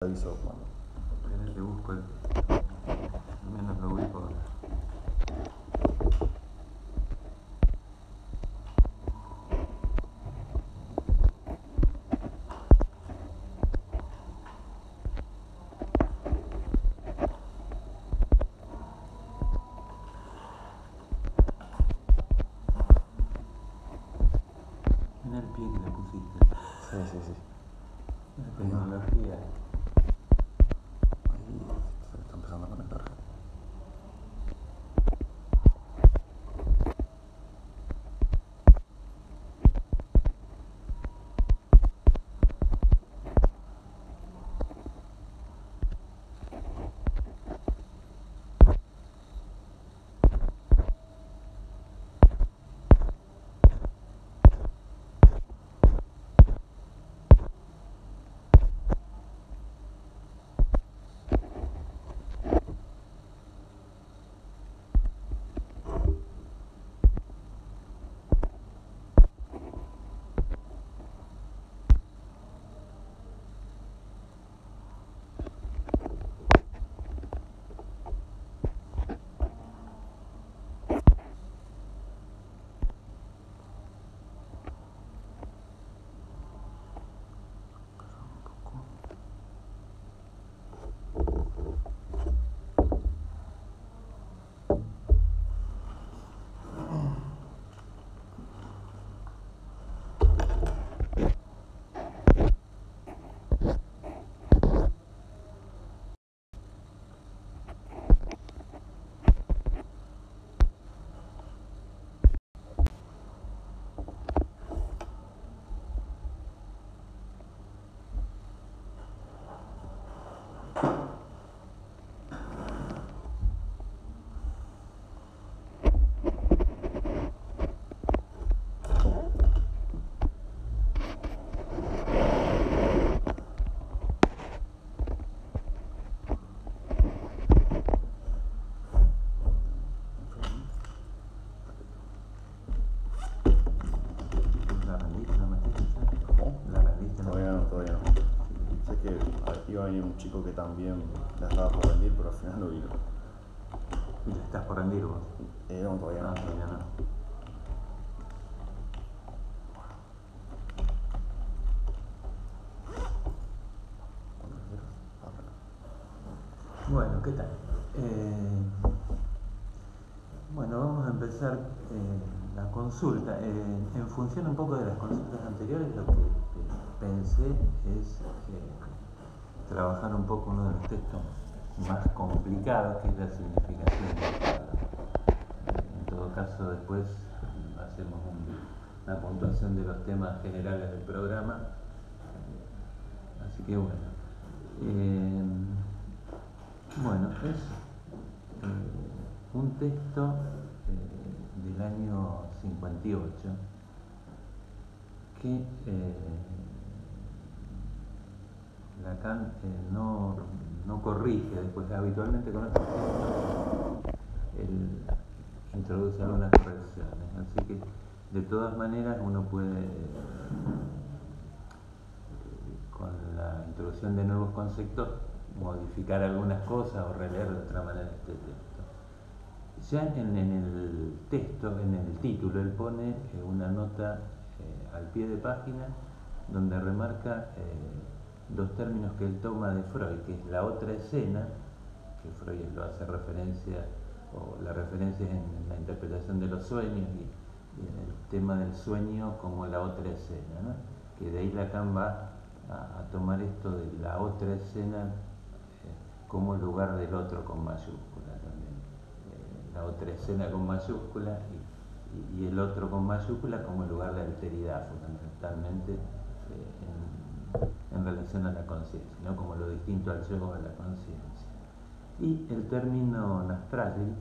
Aviso cuando. Espera que busco el. Menos lo ubico ahora. Mira el pie que le pusiste. Sí. La tecnología. Ahí se está empezando a conectar. ¿La rendiste la materia? ¿Cómo? ¿La rendiste la Todavía materia? no. Sé que iba a venir un chico que también la estaba por rendir, pero al final no vino. ¿Y la estás por rendir vos? No, todavía no. Todavía no. Cuando quieras, háblalo. Bueno, ¿qué tal? Bueno, vamos a empezar la consulta. En función un poco de las consultas anteriores, lo que pensé es trabajar un poco uno de los textos más complicados, que es la significación de las palabras. En todo caso, después hacemos una puntuación de los temas generales del programa. Así que bueno. Bueno, es un texto del año 58 que Lacan no corrige después. Habitualmente con estos textos él introduce algunas correcciones, así que de todas maneras uno puede con la introducción de nuevos conceptos modificar algunas cosas o releer de otra manera este texto. Ya en el texto, en el título, él pone una nota al pie de página donde remarca dos términos que él toma de Freud, que es la otra escena, que Freud lo hace referencia, o la referencia es en la interpretación de los sueños y en el tema del sueño como la otra escena, ¿no? Que de ahí Lacan va a tomar esto de la otra escena como lugar del otro con mayúscula también. La otra escena con mayúscula y el otro con mayúscula como lugar de alteridad, fundamentalmente en relación a la conciencia, ¿no? Como lo distinto al yo o a la conciencia. Y el término Nastragil,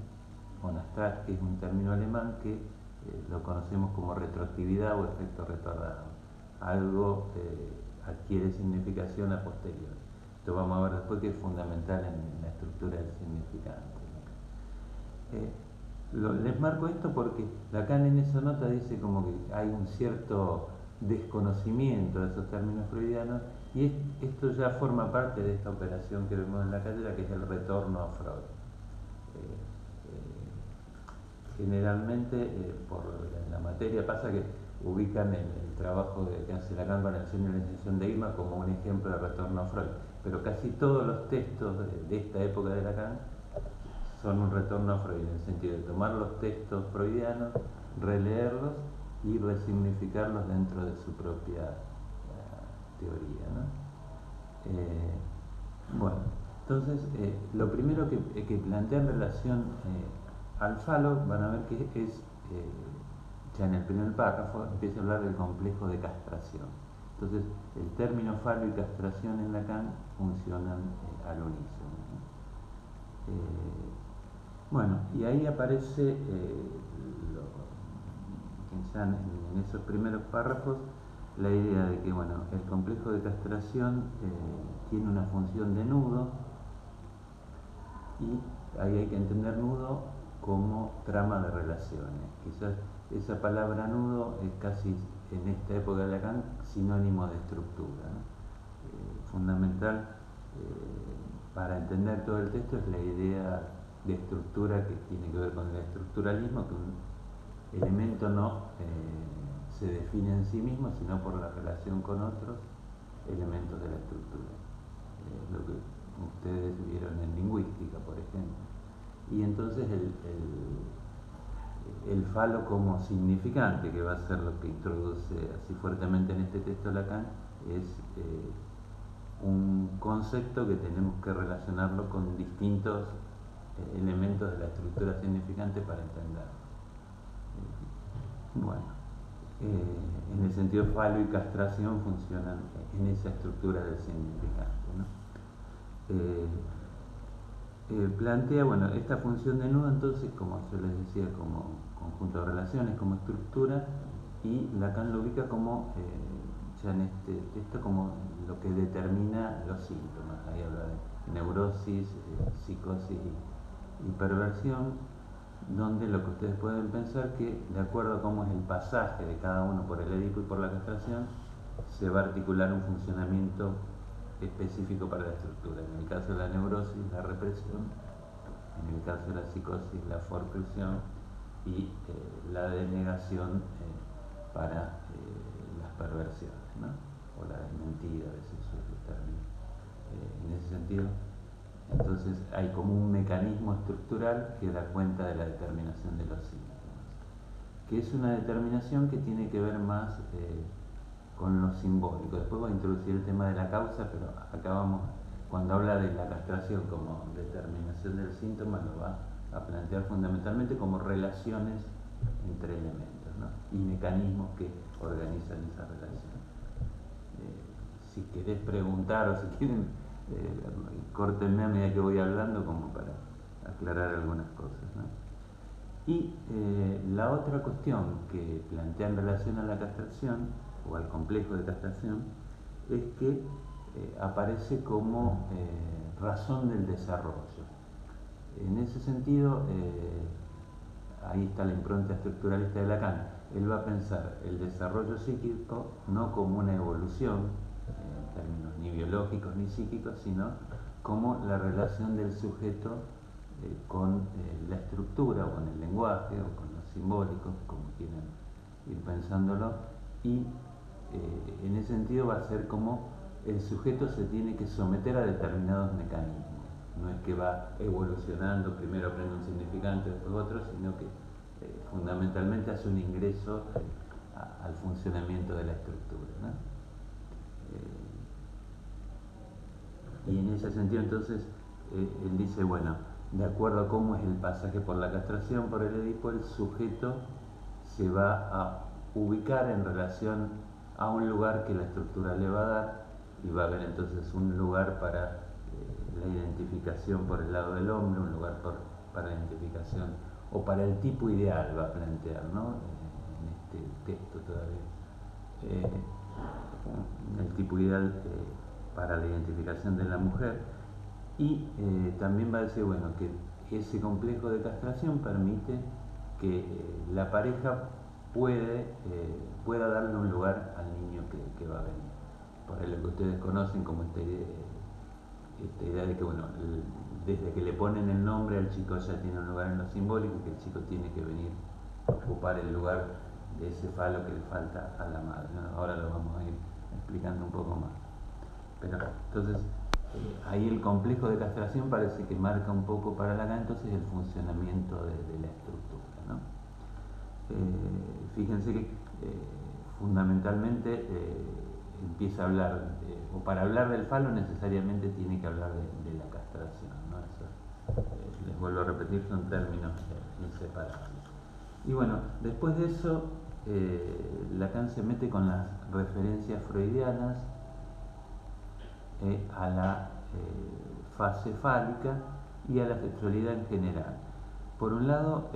o Nastrag, que es un término alemán que lo conocemos como retroactividad o efecto retardado. Algo adquiere significación a posteriori. Esto vamos a ver después, que es fundamental en la estructura del significante. Les marco esto porque Lacan en esa nota dice como que hay un cierto desconocimiento de esos términos freudianos, Esto ya forma parte de esta operación que vemos en la cátedra, que es el retorno a Freud. Generalmente, en la materia pasa que ubican el trabajo que hace Lacan con el diseño y la iniciación de Irma como un ejemplo de retorno a Freud, pero casi todos los textos de esta época de Lacan son un retorno a Freud, en el sentido de tomar los textos freudianos, releerlos y resignificarlos dentro de su propia teoría, ¿no? Bueno, entonces lo primero que plantea en relación al falo, van a ver que es, ya en el primer párrafo, empieza a hablar del complejo de castración. Entonces, el término falo y castración en Lacan funcionan al unísono, ¿no? Bueno, y ahí aparece, ya en esos primeros párrafos, la idea de que, bueno, el complejo de castración tiene una función de nudo, y ahí hay que entender nudo como trama de relaciones. Quizás esa palabra nudo es casi, en esta época de Lacan, sinónimo de estructura, ¿no? Fundamental para entender todo el texto es la idea de estructura, que tiene que ver con el estructuralismo, que un elemento no se define en sí mismo, sino por la relación con otros elementos de la estructura. Lo que ustedes vieron en lingüística, por ejemplo. Y entonces el falo como significante, que va a ser lo que introduce así fuertemente en este texto Lacan, es un concepto que tenemos que relacionarlo con distintos elementos de la estructura significante para entenderlo. Bueno, en el sentido falo y castración funcionan en esa estructura del significante, ¿no? Plantea, bueno, esta función de nudo, entonces, como yo les decía, como conjunto de relaciones, como estructura, y Lacan lo ubica como, ya en este texto, como lo que determina los síntomas. Ahí habla de neurosis, psicosis y perversión, donde lo que ustedes pueden pensar que, de acuerdo a cómo es el pasaje de cada uno por el Edipo y por la castración, se va a articular un funcionamiento específico para la estructura. En el caso de la neurosis, la represión; en el caso de la psicosis, la forpresión; y la denegación para las perversiones, ¿no? O la desmentida, a veces uso el término. En ese sentido, entonces hay como un mecanismo estructural que da cuenta de la determinación de los síntomas, que es una determinación que tiene que ver más con lo simbólico. Después voy a introducir el tema de la causa, pero acá vamos, cuando habla de la castración como determinación del síntoma, lo va a plantear fundamentalmente como relaciones entre elementos, ¿no? Y mecanismos que organizan esa relación. Si querés preguntar, o si quieren, córtenme a medida que voy hablando, como para aclarar algunas cosas, ¿no? Y la otra cuestión que plantea en relación a la castración, o al complejo de castración, es que aparece como razón del desarrollo. En ese sentido, ahí está la impronta estructuralista de Lacan. Él va a pensar el desarrollo psíquico no como una evolución, en términos ni biológicos ni psíquicos, sino como la relación del sujeto con la estructura, o con el lenguaje, o con lo simbólico, como quieran ir pensándolo, y en ese sentido va a ser como el sujeto se tiene que someter a determinados mecanismos. No es que va evolucionando, primero aprende un significante, después otro, sino que fundamentalmente hace un ingreso al funcionamiento de la estructura, ¿no? Y en ese sentido, entonces, él dice, bueno, de acuerdo a cómo es el pasaje por la castración, por el Edipo, el sujeto se va a ubicar en relación a un lugar que la estructura le va a dar, y va a haber entonces un lugar para la identificación por el lado del hombre, un lugar para la identificación, o para el tipo ideal, va a plantear, ¿no? En este texto todavía. El tipo ideal para la identificación de la mujer, y también va a decir, bueno, que ese complejo de castración permite que la pareja pueda darle un lugar al niño que va a venir. por ahí lo que ustedes conocen como esta idea de que, bueno, desde que le ponen el nombre al chico ya tiene un lugar en lo simbólico y que el chico tiene que venir a ocupar el lugar de ese falo que le falta a la madre, ¿no? Ahora lo vamos a ir explicando un poco más. Pero entonces, ahí el complejo de castración parece que marca un poco para Lacan entonces el funcionamiento de la estructura, ¿no? Fíjense que fundamentalmente empieza a hablar, o para hablar del falo necesariamente tiene que hablar de la castración, ¿no? Eso, les vuelvo a repetir, son términos inseparables. Y bueno, después de eso, Lacan se mete con las referencias freudianas a la fase fálica y a la sexualidad en general. Por un lado,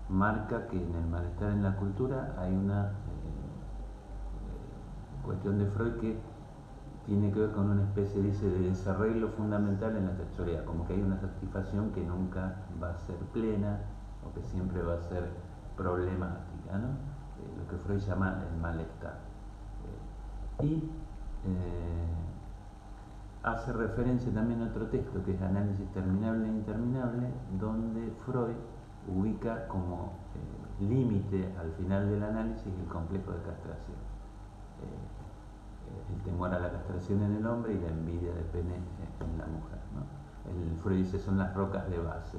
marca que en el malestar en la cultura hay una cuestión de Freud que tiene que ver con una especie, dice, de desarrollo fundamental en la sexualidad, como que hay una satisfacción que nunca va a ser plena o que siempre va a ser problemática, ¿no? Lo que Freud llama el malestar. Hace referencia también a otro texto que es Análisis terminable e interminable, donde Freud ubica como límite al final del análisis el complejo de castración. El temor a la castración en el hombre y la envidia de pene en la mujer, ¿no? El Freud dice son las rocas de base.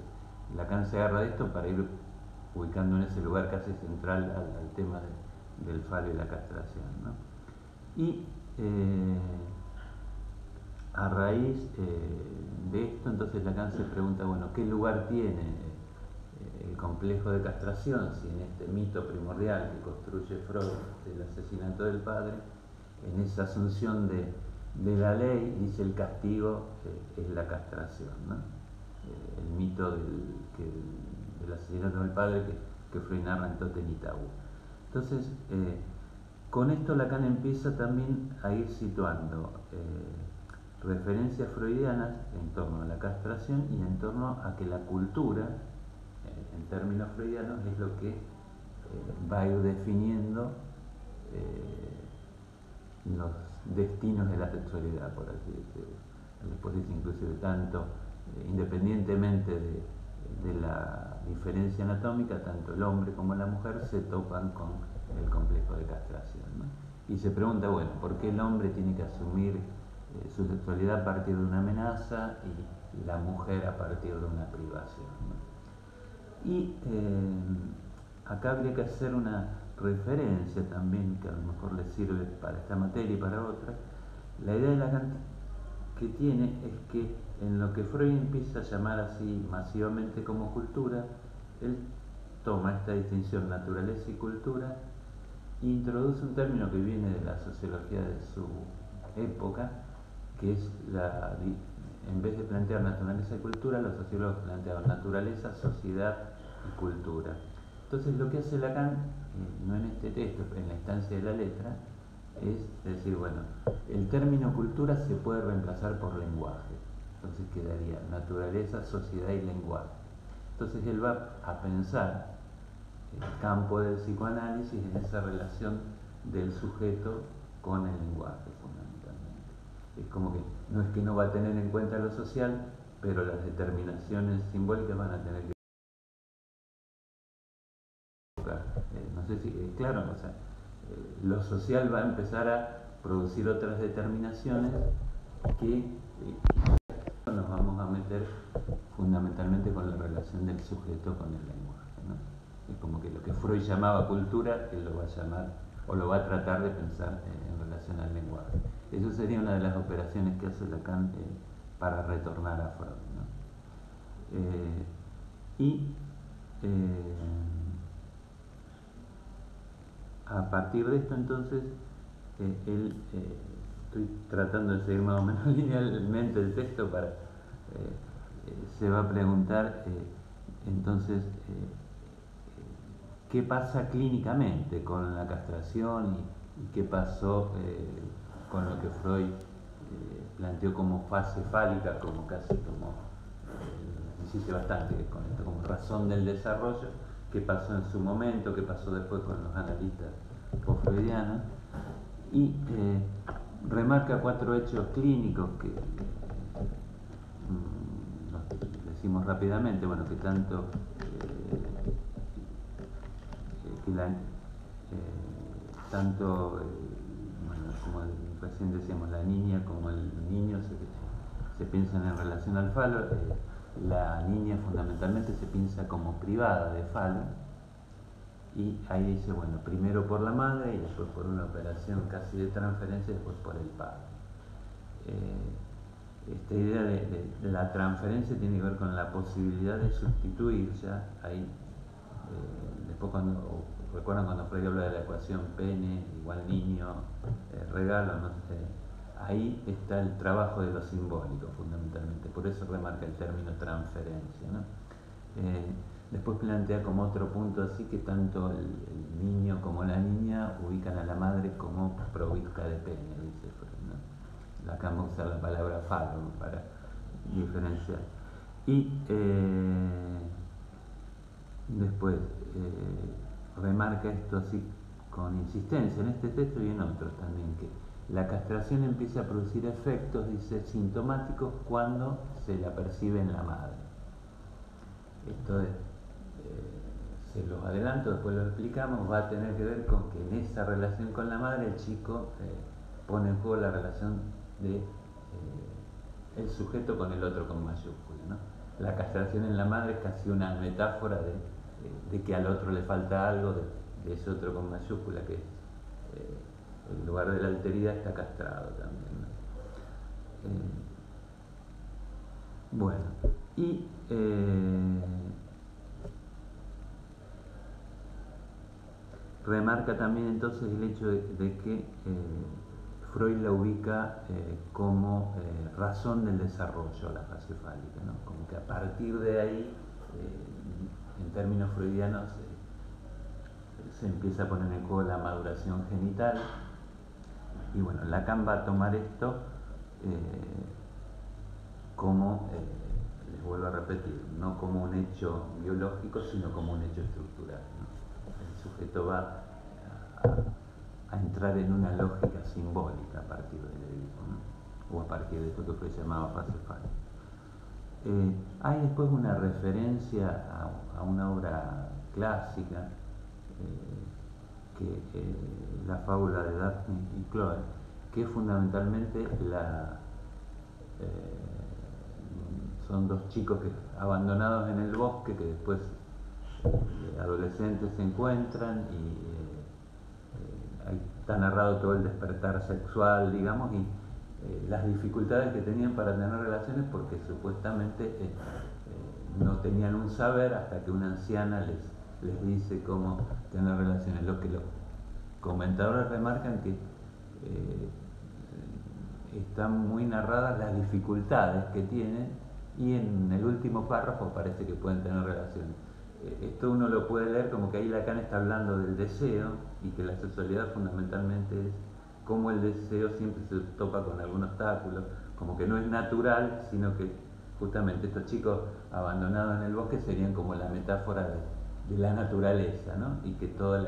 Lacan se agarra de esto para ir ubicando en ese lugar casi central al tema del falo y la castración, ¿no? Y a raíz de esto, entonces Lacan se pregunta, bueno, ¿qué lugar tiene el complejo de castración si en este mito primordial que construye Freud del asesinato del padre, en esa asunción de la ley, dice el castigo es la castración, ¿no? El mito del asesinato del padre que Freud narra en Totem y Tabú. Entonces, con esto Lacan empieza también a ir situando referencias freudianas en torno a la castración y en torno a que la cultura, en términos freudianos, es lo que va a ir definiendo los destinos de la sexualidad, por así decirlo. Después dice inclusive tanto, independientemente de la diferencia anatómica, tanto el hombre como la mujer se topan con el complejo de castración, ¿no? Y se pregunta, bueno, ¿por qué el hombre tiene que asumir su sexualidad a partir de una amenaza y la mujer a partir de una privación, ¿no? Y acá habría que hacer una referencia también que a lo mejor le sirve para esta materia y para otra. La idea de Lacan que tiene es que en lo que Freud empieza a llamar así masivamente como cultura, él toma esta distinción naturaleza y cultura e introduce un término que viene de la sociología de su época, que es en vez de plantear naturaleza y cultura, los sociólogos planteaban naturaleza, sociedad y cultura. Entonces lo que hace Lacan, no en este texto, pero en la instancia de la letra, es decir, bueno, el término cultura se puede reemplazar por lenguaje. Entonces quedaría naturaleza, sociedad y lenguaje. Entonces él va a pensar el campo del psicoanálisis en esa relación del sujeto con el lenguaje, fundamentalmente. Es como que no va a tener en cuenta lo social, pero las determinaciones simbólicas van a tener que... no sé si es claro, o sea, lo social va a empezar a producir otras determinaciones que nos vamos a meter fundamentalmente con la relación del sujeto con el lenguaje, ¿no? Es como que lo que Freud llamaba cultura, él lo va a llamar o lo va a tratar de pensar en relación al lenguaje. Eso sería una de las operaciones que hace Lacan para retornar a Freud, ¿no? A partir de esto, entonces, estoy tratando de seguir más o menos linealmente el texto para... se va a preguntar, entonces, ¿qué pasa clínicamente con la castración y qué pasó con lo que Freud planteó como fase fálica, como casi como, insiste bastante con esto, como razón del desarrollo? ¿Qué pasó en su momento? ¿Qué pasó después con los analistas post-freudianos? y remarca 4 hechos clínicos que los decimos rápidamente, bueno, que tanto bueno, como recién decíamos, la niña como el niño se piensan en relación al falo. La niña fundamentalmente se piensa como privada de falo, y ahí dice, bueno, primero por la madre y después por una operación casi de transferencia y después por el padre. Esta idea de la transferencia tiene que ver con la posibilidad de sustituir ya ahí, después recuerdan cuando Freud habla de la ecuación pene igual niño, regalo, no sé, ahí está el trabajo de lo simbólico fundamentalmente, por eso remarca el término transferencia, ¿no? Después plantea como otro punto así que tanto el niño como la niña ubican a la madre como provista de pene, dice Freud, ¿no? Acá vamos a usar la palabra falo para diferenciar. Y después remarca esto así con insistencia en este texto y en otros también, que la castración empieza a producir efectos, dice, sintomáticos cuando se la percibe en la madre. Esto se los adelanto, después lo explicamos, va a tener que ver con que en esa relación con la madre el chico pone en juego la relación de el sujeto con el otro con mayúscula, ¿no? La castración en la madre es casi una metáfora de que al otro le falta algo, de ese otro con mayúscula, que es el lugar de la alteridad está castrado también, ¿no? Bueno, y remarca también entonces el hecho de que Freud la ubica como razón del desarrollo, la fase fálica, ¿no? Como que a partir de ahí, en términos freudianos, se empieza a poner en juego la maduración genital, y bueno, Lacan va a tomar esto como, les vuelvo a repetir, no como un hecho biológico, sino como un hecho estructural, ¿no? El sujeto va a entrar en una lógica simbólica a partir del Edipo, ¿no? O a partir de esto que Freud llamaba fase fálica. Hay después una referencia a una obra clásica, que la fábula de Daphne y Chloe, que fundamentalmente son dos chicos abandonados en el bosque, que después adolescentes se encuentran, y está narrado todo el despertar sexual, digamos, y las dificultades que tenían para tener relaciones, porque supuestamente no tenían un saber hasta que una anciana les dice cómo tener relaciones. Lo que los comentadores remarcan que están muy narradas las dificultades que tienen, y en el último párrafo parece que pueden tener relaciones. Esto uno lo puede leer como que ahí Lacan está hablando del deseo, y que la sexualidad fundamentalmente es como el deseo siempre se topa con algún obstáculo, como que no es natural, sino que justamente estos chicos abandonados en el bosque serían como la metáfora de la naturaleza, ¿no? Y que toda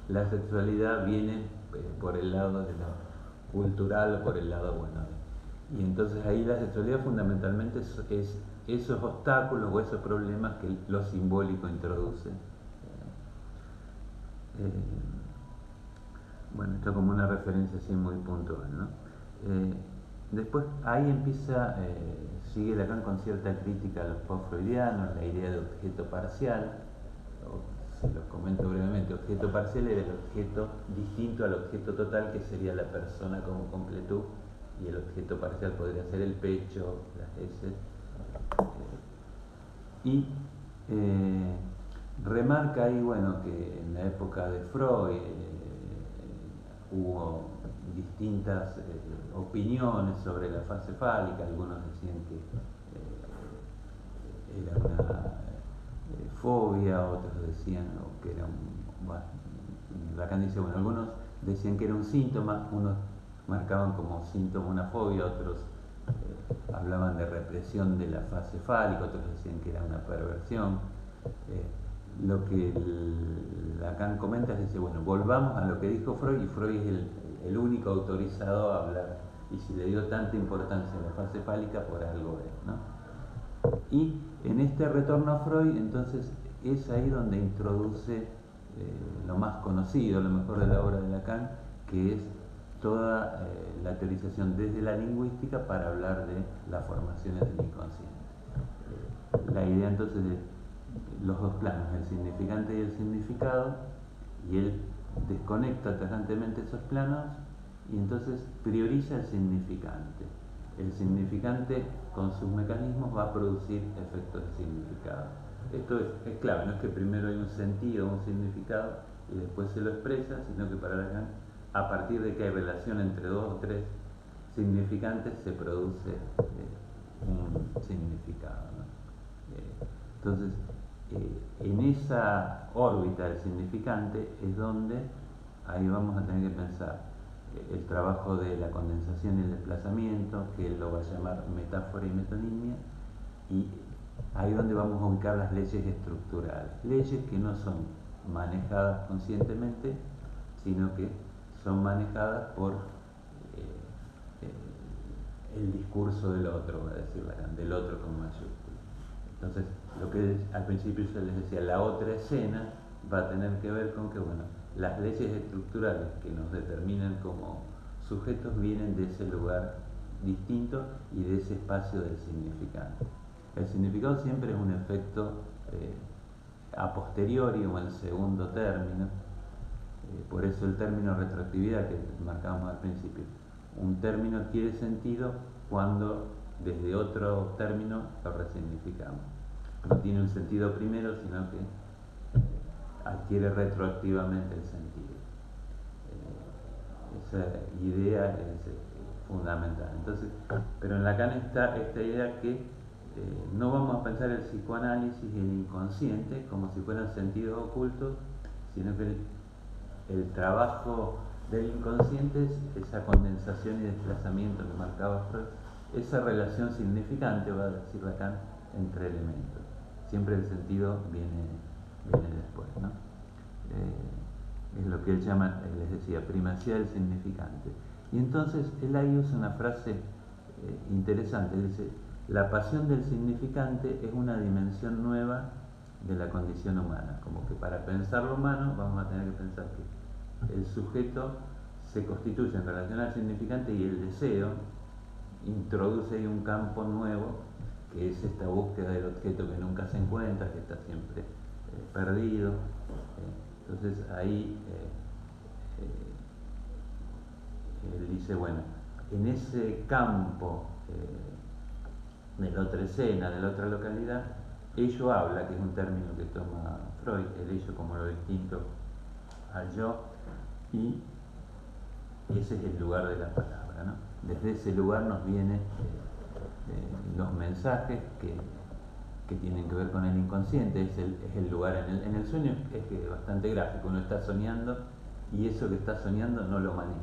la sexualidad viene por el lado de lo cultural o por el lado, bueno, y entonces ahí la sexualidad fundamentalmente es esos obstáculos o esos problemas que lo simbólico introduce. Bueno, esto como una referencia así muy puntual, ¿no? Después ahí empieza, sigue Lacan con cierta crítica a los post-freudianos, la idea de objeto parcial. Se los comento brevemente. Objeto parcial era el objeto distinto al objeto total, que sería la persona como completud, y el objeto parcial podría ser el pecho, las heces. Y remarca ahí, bueno, que en la época de Freud hubo distintas opiniones sobre la fase fálica. Algunos decían que era una fobia, otros decían que era Lacan dice, bueno, algunos decían que era un síntoma, unos marcaban como síntoma una fobia, otros hablaban de represión de la fase fálica, otros decían que era una perversión. Lo que Lacan comenta es, dice, bueno, volvamos a lo que dijo Freud, y Freud es el único autorizado a hablar, y si le dio tanta importancia a la fase fálica, por algo es, ¿no? Y en este retorno a Freud, entonces, es ahí donde introduce lo más conocido, lo mejor de la obra de Lacan, que es toda la teorización desde la lingüística para hablar de las formaciones del inconsciente. La idea entonces de los dos planos, el significante y el significado, y él desconecta tajantemente esos planos y entonces prioriza el significante. El significante con sus mecanismos va a producir efectos de significado. Esto es clave, no es que primero hay un sentido, un significado y después se lo expresa, sino que para Lacan, a partir de que hay relación entre dos o tres significantes, se produce un significado, ¿no? Entonces, en esa órbita del significante es donde ahí vamos a tener que pensar el trabajo de la condensación y el desplazamiento, que él lo va a llamar metáfora y metonimia, y ahí donde vamos a ubicar las leyes estructurales, leyes que no son manejadas conscientemente, sino que son manejadas por el discurso del otro, va a decir Lacan, del otro con mayúscula. Entonces, lo que al principio yo les decía, la otra escena va a tener que ver con que, bueno, las leyes estructurales que nos determinan como sujetos vienen de ese lugar distinto y de ese espacio del significante. El significado siempre es un efecto a posteriori o en segundo término, por eso el término retroactividad que marcábamos al principio. Un término adquiere sentido cuando desde otro término lo resignificamos. No tiene un sentido primero, sino que adquiere retroactivamente el sentido. Esa idea es fundamental. Entonces, pero en Lacan está esta idea que no vamos a pensar el psicoanálisis y el inconsciente como si fueran sentidos ocultos, sino que el trabajo del inconsciente es esa condensación y desplazamiento que marcaba Freud, esa relación significante, va a decir Lacan, entre elementos. Siempre el sentido viene después, ¿no? Es lo que él llama, les decía, primacía del significante. Y entonces él ahí usa una frase interesante, dice: la pasión del significante es una dimensión nueva de la condición humana. Como que para pensar lo humano vamos a tener que pensar que el sujeto se constituye en relación al significante y el deseo introduce ahí un campo nuevo, que es esta búsqueda del objeto que nunca se encuentra, que está siempre perdido. Entonces ahí él dice, bueno, en ese campo de la otra escena, de la otra localidad, ello habla, que es un término que toma Freud, el ello como lo distinto al yo, y ese es el lugar de la palabra, ¿no? Desde ese lugar nos vienen los mensajes que tienen que ver con el inconsciente, es el lugar en el sueño, es bastante gráfico, uno está soñando y eso que está soñando no lo maneja,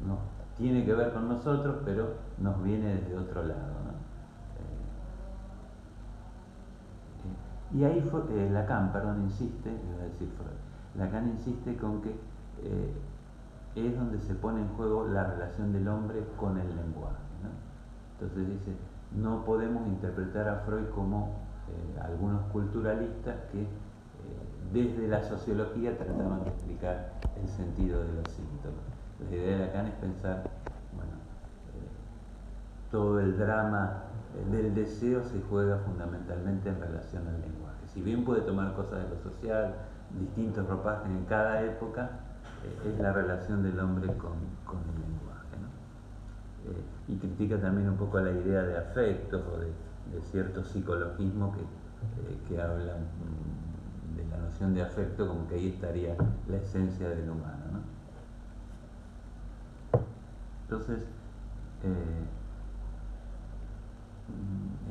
¿no? Tiene que ver con nosotros, pero nos viene desde otro lado, ¿no? Y ahí Lacan, insiste, iba a decir Freud, Lacan insiste con que es donde se pone en juego la relación del hombre con el lenguaje, ¿no? Entonces dice, no podemos interpretar a Freud como algunos culturalistas que desde la sociología trataban de explicar el sentido de los síntomas. La idea de Lacan es pensar, bueno, todo el drama del deseo se juega fundamentalmente en relación al lenguaje. Si bien puede tomar cosas de lo social, distintos ropajes en cada época, es la relación del hombre con el lenguaje, ¿no? Y critica también un poco la idea de afectos o de cierto psicologismo que hablan de la noción de afecto, como que ahí estaría la esencia del humano, ¿no? Entonces,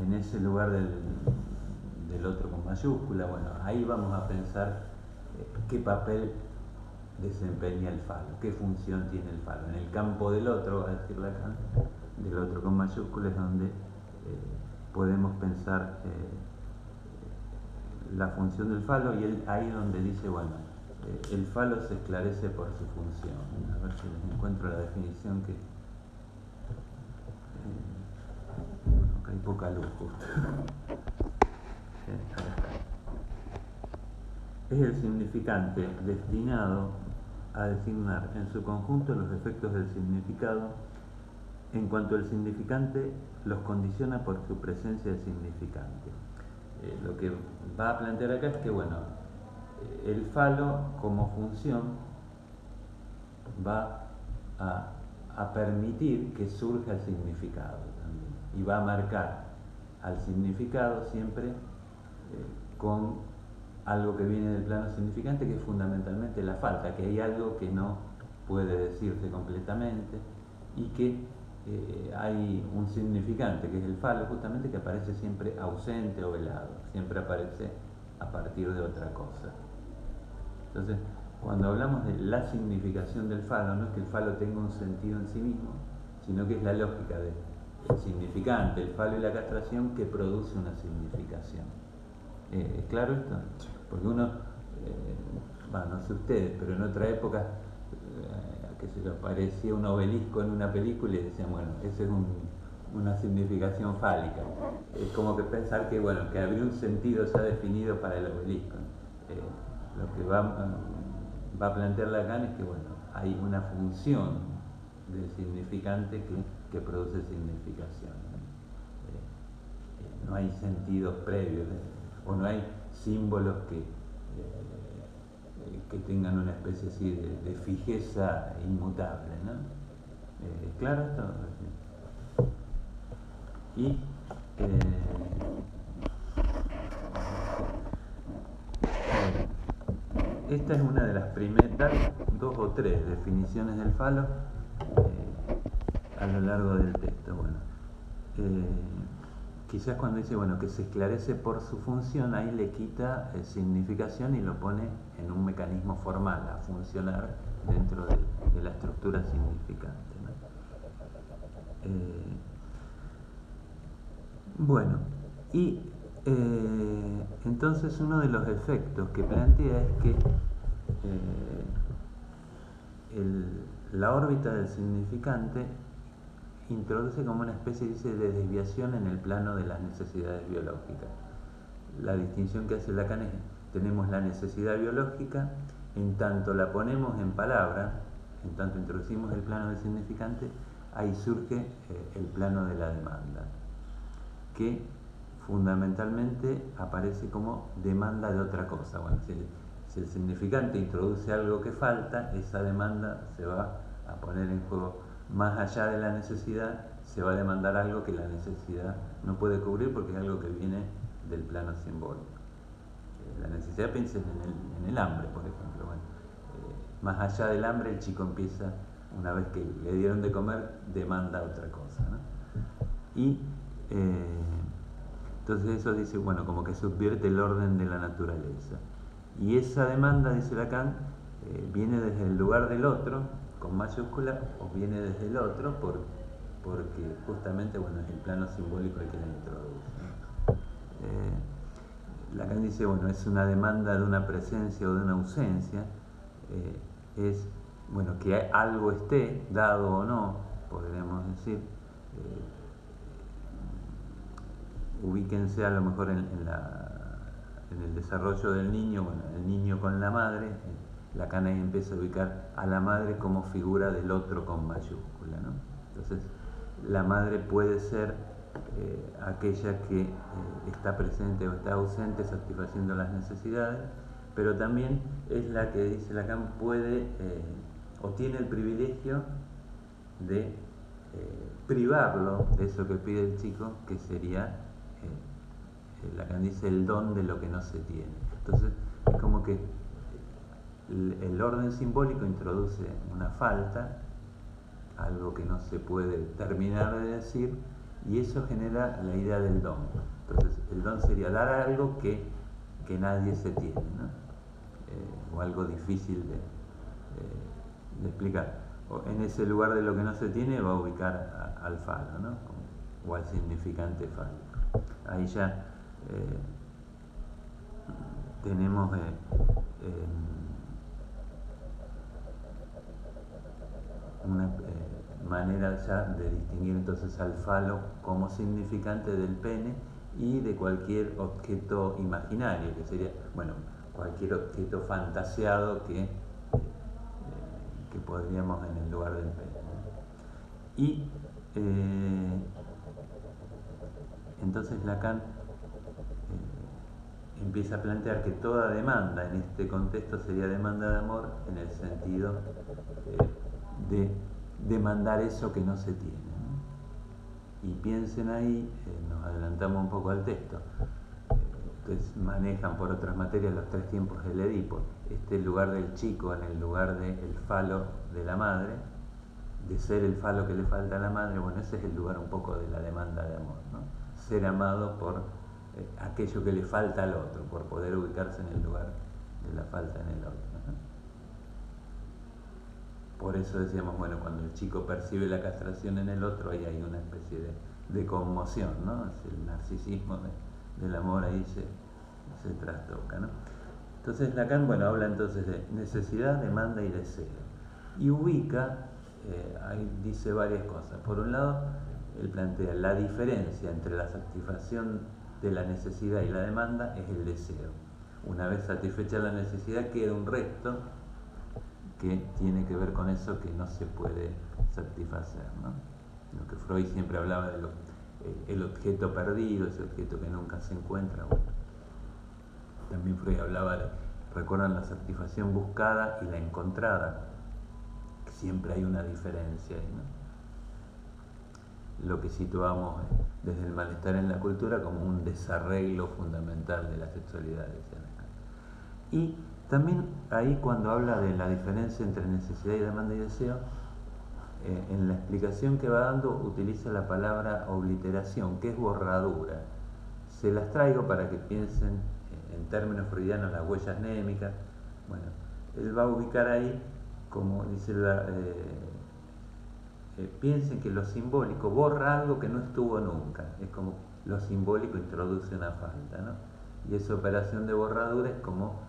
en ese lugar del otro con mayúscula, bueno, ahí vamos a pensar qué papel desempeña el falo, qué función tiene el falo. En el campo del otro, va a decir Lacan, del otro con mayúscula, es donde podemos pensar la función del falo, y él ahí donde dice, bueno, el falo se esclarece por su función. A ver si les encuentro la definición que... acá hay poca luz justo. Acá está. Es el significante destinado a designar en su conjunto los efectos del significado en cuanto el significante los condiciona por su presencia de significante. Lo que va a plantear acá es que, bueno, el falo como función va a permitir que surja el significado también, y va a marcar al significado siempre con algo que viene del plano significante, que es fundamentalmente la falta, que hay algo que no puede decirse completamente y que hay un significante, que es el falo, justamente, que aparece siempre ausente o velado, siempre aparece a partir de otra cosa. Entonces, cuando hablamos de la significación del falo, no es que el falo tenga un sentido en sí mismo, sino que es la lógica del significante, el falo y la castración, que produce una significación. ¿Es claro esto? Porque uno, no sé ustedes, pero en otra época, que se le aparecía un obelisco en una película y decían, bueno, esa es una significación fálica. Es como que pensar que, bueno, que habría un sentido ya definido para el obelisco. Lo que va a plantear Lacan es que, bueno, hay una función del significante que produce significación. No hay sentidos previos, o no hay símbolos que tengan una especie así de fijeza inmutable, ¿no? ¿Claro esto? Y esta es una de las primeras, 2 o 3 definiciones del falo a lo largo del texto. Bueno, quizás cuando dice, bueno, que se esclarece por su función, ahí le quita significación y lo pone en un mecanismo formal a funcionar dentro de la estructura significante, ¿no? Bueno, y entonces uno de los efectos que plantea es que la órbita del significante introduce como una especie, dice, de desviación en el plano de las necesidades biológicas. La distinción que hace Lacan es: tenemos la necesidad biológica, en tanto la ponemos en palabra, en tanto introducimos el plano del significante, ahí surge el plano de la demanda, que fundamentalmente aparece como demanda de otra cosa. Bueno, si el significante introduce algo que falta, esa demanda se va a poner en juego. Más allá de la necesidad, se va a demandar algo que la necesidad no puede cubrir, porque es algo que viene del plano simbólico. La necesidad, piensen en el hambre, por ejemplo. Bueno, más allá del hambre, el chico empieza, una vez que le dieron de comer, demanda otra cosa, ¿no? Y entonces eso dice, bueno, como que subvierte el orden de la naturaleza. Y esa demanda, dice Lacan, viene desde el lugar del otro, con mayúscula, o viene desde el otro, porque justamente, bueno, es el plano simbólico el que la introduce. Lacan dice, bueno, es una demanda de una presencia o de una ausencia, es, bueno, que algo esté, dado o no, podríamos decir. Ubíquense a lo mejor en el desarrollo del niño, bueno, el niño con la madre. Lacan ahí empieza a ubicar a la madre como figura del otro con mayúscula, ¿no? Entonces, la madre puede ser aquella que está presente o está ausente satisfaciendo las necesidades, pero también es la que, dice Lacan, puede o tiene el privilegio de privarlo de eso que pide el chico, que sería, Lacan dice, el don de lo que no se tiene. Entonces, es como que el orden simbólico introduce una falta, algo que no se puede terminar de decir, y eso genera la idea del don. Entonces, el don sería dar algo que nadie se tiene, ¿no? O algo difícil de explicar. En ese lugar de lo que no se tiene va a ubicar al falo, ¿no? O al significante fálico. Ahí ya una manera ya de distinguir entonces al falo como significante del pene y de cualquier objeto imaginario, que sería, bueno, cualquier objeto fantasiado que podríamos en el lugar del pene. Y entonces Lacan empieza a plantear que toda demanda en este contexto sería demanda de amor en el sentido de demandar eso que no se tiene, ¿no? Y piensen ahí, nos adelantamos un poco al texto, entonces manejan por otras materias los tres tiempos del Edipo, este lugar del chico en el lugar del falo de la madre, de ser el falo que le falta a la madre. Bueno, ese es el lugar un poco de la demanda de amor, ¿no? Ser amado por aquello que le falta al otro, por poder ubicarse en el lugar de la falta en el otro, ¿no? Por eso decíamos, bueno, cuando el chico percibe la castración en el otro, ahí hay una especie de conmoción, ¿no? Es el narcisismo del amor, ahí se trastoca, ¿no? Entonces Lacan, bueno, habla entonces de necesidad, demanda y deseo, y ubica, ahí dice varias cosas. Por un lado, él plantea la diferencia entre la satisfacción de la necesidad y la demanda es el deseo. Una vez satisfecha la necesidad, queda un resto que tiene que ver con eso que no se puede satisfacer, ¿no? Lo que Freud siempre hablaba de el objeto perdido, ese objeto que nunca se encuentra. Bueno, también Freud hablaba de, recuerdan, la satisfacción buscada y la encontrada, que siempre hay una diferencia ahí, ¿no? Lo que situamos desde el malestar en la cultura como un desarreglo fundamental de la sexualidad, decía Lacan. Y también ahí, cuando habla de la diferencia entre necesidad y demanda y deseo, en la explicación que va dando utiliza la palabra obliteración, que es borradura. Se las traigo para que piensen en términos freudianos las huellas némicas. Bueno, él va a ubicar ahí, como dice piensen que lo simbólico borra algo que no estuvo nunca. Es como lo simbólico introduce una falta, ¿no? Y esa operación de borradura es como,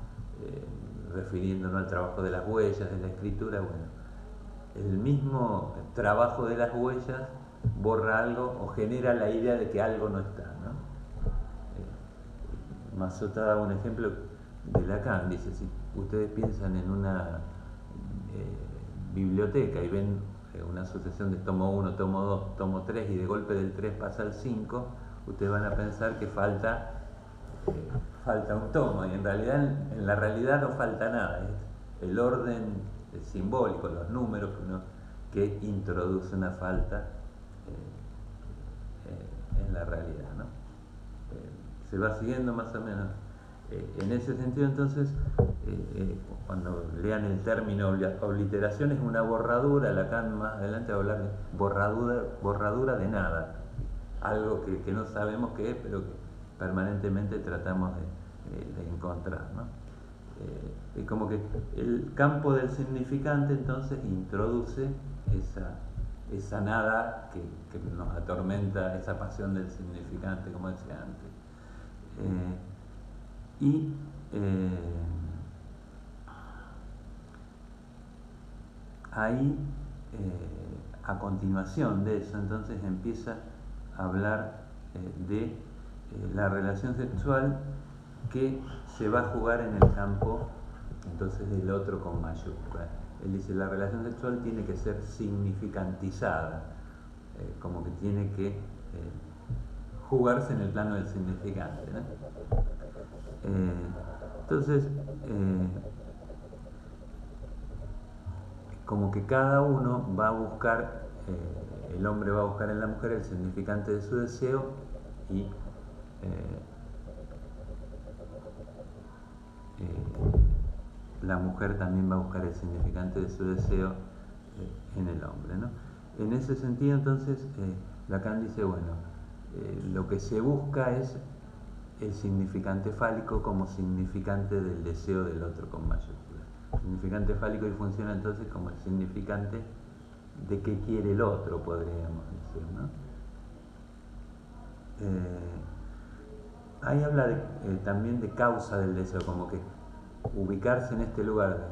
refiriéndonos al trabajo de las huellas, de la escritura, bueno, el mismo trabajo de las huellas borra algo o genera la idea de que algo no está, ¿no? Mazzotta da un ejemplo de Lacan, dice, si ustedes piensan en una biblioteca y ven una sucesión de tomo 1, tomo 2, tomo 3 y de golpe del 3 pasa al 5, ustedes van a pensar que falta un tomo, y en la realidad no falta nada, es el orden simbólico, los números que introduce una falta en la realidad, ¿no? Se va siguiendo más o menos. En ese sentido, entonces, cuando lean el término obliteración, es una borradura. Lacan más adelante va a hablar de borradura de nada, algo que no sabemos qué es, pero que permanentemente tratamos de encontrar, ¿no? Es como que el campo del significante entonces introduce esa nada que nos atormenta, esa pasión del significante, como decía antes. Ahí, a continuación de eso, entonces empieza a hablar de la relación sexual que se va a jugar en el campo entonces del otro con mayúscula. Él dice, la relación sexual tiene que ser significantizada, como que tiene que jugarse en el plano del significante, ¿no? Entonces, como que cada uno va a buscar, el hombre va a buscar en la mujer el significante de su deseo y la mujer también va a buscar el significante de su deseo en el hombre, ¿no? En ese sentido, entonces, Lacan dice, bueno, lo que se busca es el significante fálico como significante del deseo del otro con mayúscula. Significante fálico y funciona entonces como el significante de qué quiere el otro, podríamos decir, ¿no? Ahí habla también de causa del deseo, como que ubicarse en este lugar